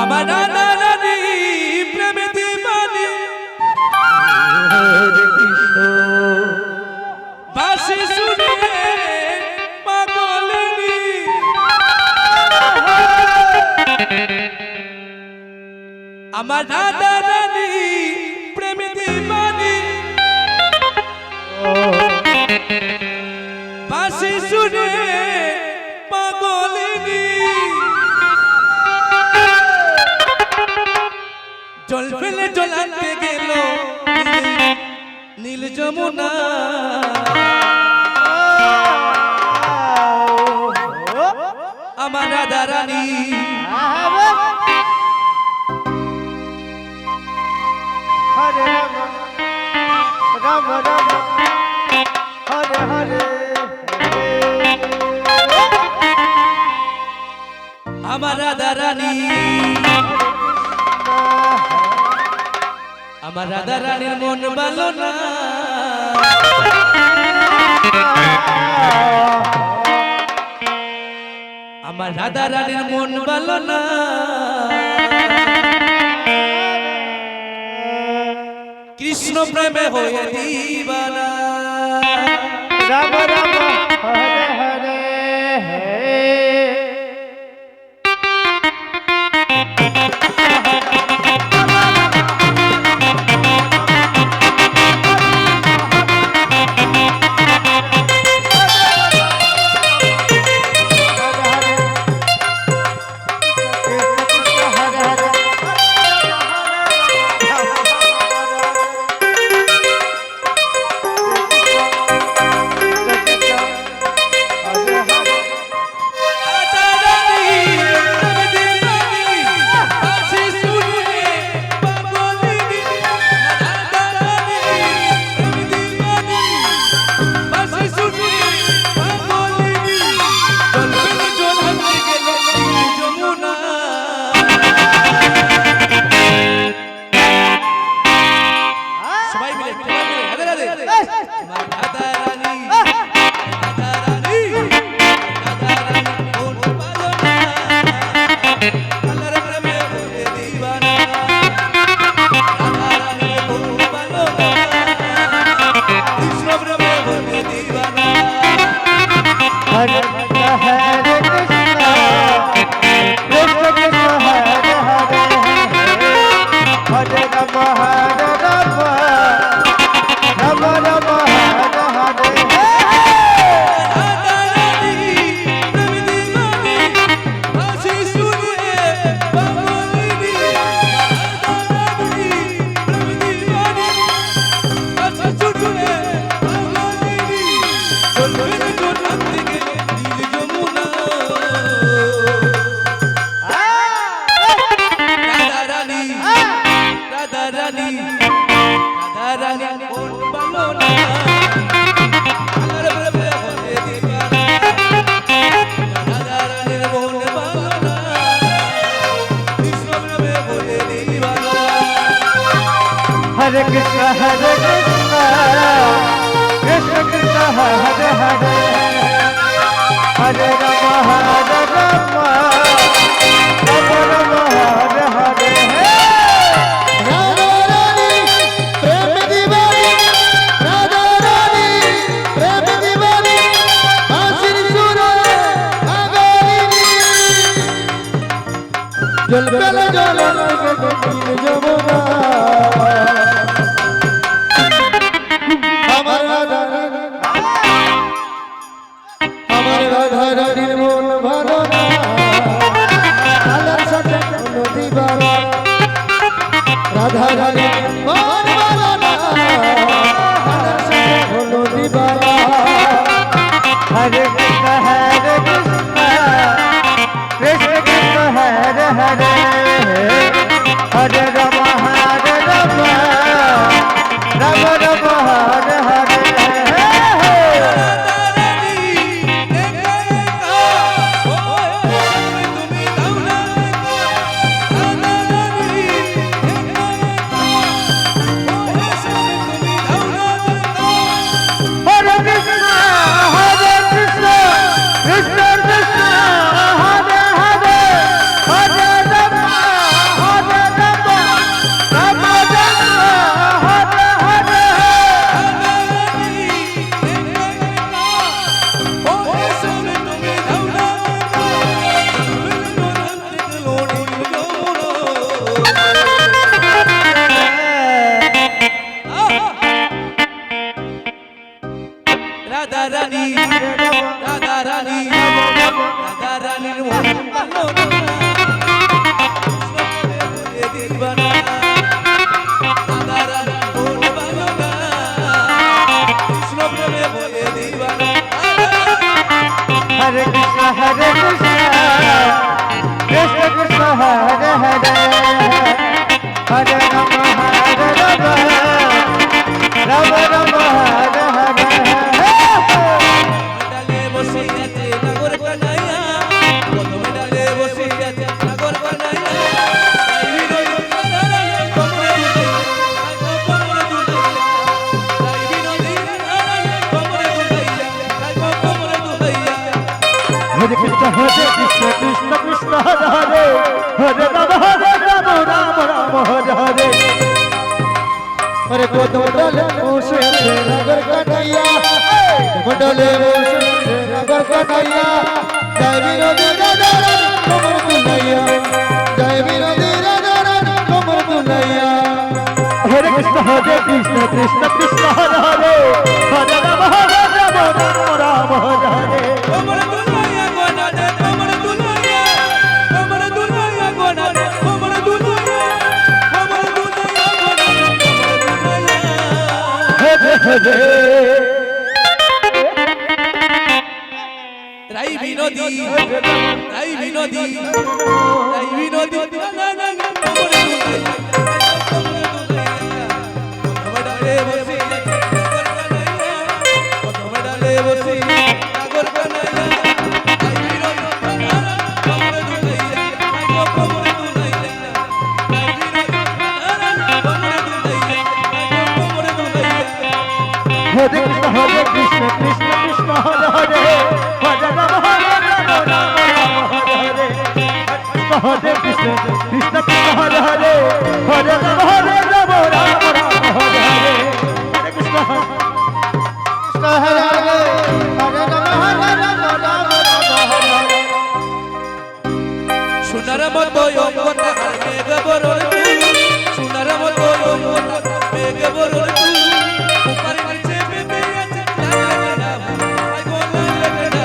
আমার রাধা রানী প্রেমে দিবানি বাঁশি শুনে পাগলিনী আমার রাধা রানী প্রেমে দিবানি বাঁশি শুনে পাগলিনী জল ফেলে জলাতে গেল নীল যমুনা আমার রাধা রানী হরে রাম রাম রাম হরে হরে আমার রাধা রানী আমার রাধা রানীর মন ভালো না আমার রাধা রানীর মন ভালো না কৃষ্ণ প্রেমে হয়ে দিবানা Ram Ram Hare Hare Hare Krishna, Krishna Krishna, Hare Hare, Hare Rama, Hare Rama, Rama Rama, Hare Hare. Radha Rani, Prem Divani, Radha Rani, Prem Divani, Asir Sura, Agalini, Jal Pele Jalan Ke Jamuna. Radha Rani মন ভালো না রাধার সাথে হলো দিবানা হরে কৃষ্ণ কৃষ্ণ কৃষ্ণ হরে হরে হরে রাম রাম রাম হরে হরে Hare হরে হরে হরে রাম রাম রাম হরে হরে ডালে বসে আছে নাগর কানাইয়া কদম ডালে বসে আছে নাগর কানাইয়া তাই বিনোদী নারায়ণ কমরে দুলাইয়া কমরে দুলাইয়া তাই বিনোদী নারায়ণ কমরে দুলাইয়া কমরে দুলাইয়া হরে কৃষ্ণ কৃষ্ণ কৃষ্ণ হরে হরে হরে রাম রাম হরে হরে হরে কদম ডালে বসে আছে নগর কানাইয়া কদম ডালে বসে আছে নগর কানাইয়া জয় বিনোদী রাধা কমর দুলাইয়া জয় বিনোদী রাধা কমর দুলাইয়া হরে কৃষ্ণ কৃষ্ণ কৃষ্ণ হরে হরে হরে রাম রাম হরে হরে কমরে দুলাইয়া গোনাদে কমরে দুলাইয়া কমরে দুলাইয়া গোনাদে কমরে দুলাইয়া কমরে দুলাইয়া গোনাদে কমরে দুলাইয়া হরে হরে রাই বিনোদী রাই বিনোদী রাই বিনোদী নানা কমরে দুলাইয়া কমরে দুলাইয়া কদম ডালে বসে নাগর কানাইয়া কদম ডালে বসে নাগর কানাইয়া রাই বিনোদী নানা কমরে দুলাইয়া কমরে দুলাইয়া রাই বিনোদী নানা কমরে দুলাইয়া কমরে দুলাইয়া হরে কৃষ্ণ কৃষ্ণ কৃষ্ণ হরে হরে হরে রাম রাম হরে হরে হরে কৃষ্ণ কৃষ্ণ কৃষ্ণ হরে হরে হরে রাম রাম হরে হরে হরে কৃষ্ণ কৃষ্ণ হরে হরে হরে রাম হরে হরে সোনার মতো অঙ্গটা আর মেঘ বরণ সোনার মতো অঙ্গটা মেঘ বরণ উপর নিচে বেবে আছে লাগে না আই গোলা লাগে না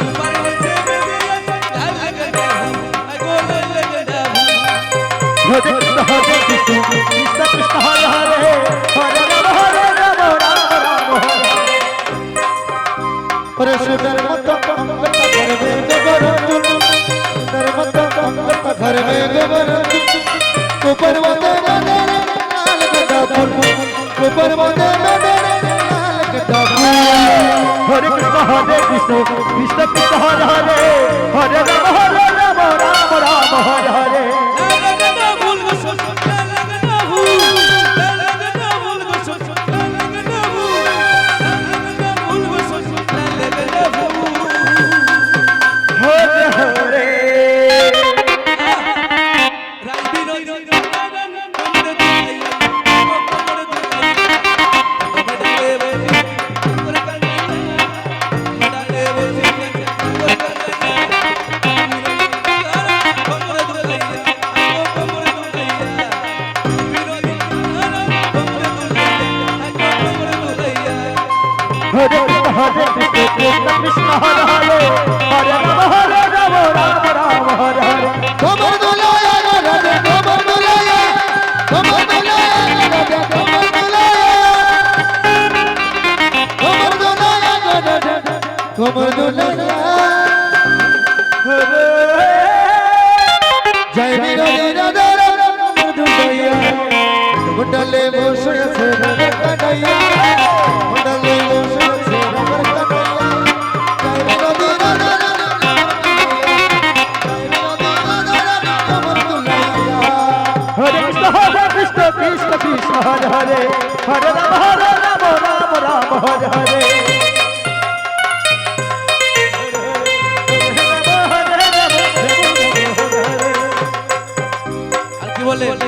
উপর নিচে বেবে আছে লাগে না আই গোলা লাগে না হরে কৃষ্ণ কৃষ্ণ কৃষ্ণ হরে হরে হরে রাম হরে সুন্দর মতো ঘর में गोबर सुंदर मतो घर में गोबर ऊपर वाले लाल गड्ढा फूल ऊपर वाले लाल गड्ढा फूल हरे कृष्ण कृष्ण कृष्ण हरे हरे हरे राम हरे हरे লাগে না ভুল গো সব লাগে না ভুল লাগে না ভুল গো সব লাগে না ভুল লাগে না ভুল গো সব লাগে না ভুল हरे हरे রাই বিনোদী নানা কমরে দুলাইয়া কমরে দুলাইয়া কমরে ডালে বসে নাগর কানাইয়া ডালে বসে নাগর কানাইয়া কমরে দুলাইয়া কমরে দুলাইয়া বিনোদী নানা কমরে দুলাইয়া কমরে দুলাইয়া हरे कृष्ण कृष्ण हरे हरे हरे राम हरे हरे कमर दुलाया राधे कमर दुलाया कमर दुलाया राधे कमर दुलाया कमर दुलाया हरे जय विनोदी राधा कमर दुलाया मुंडले मोशे से कटाया मुंडले मोशे से कटाया जय विनोदी राधा हरे कृष्ण कृष्ण कृष्ण हरे हरे हरे राम राम हरे हरे আর কি বলে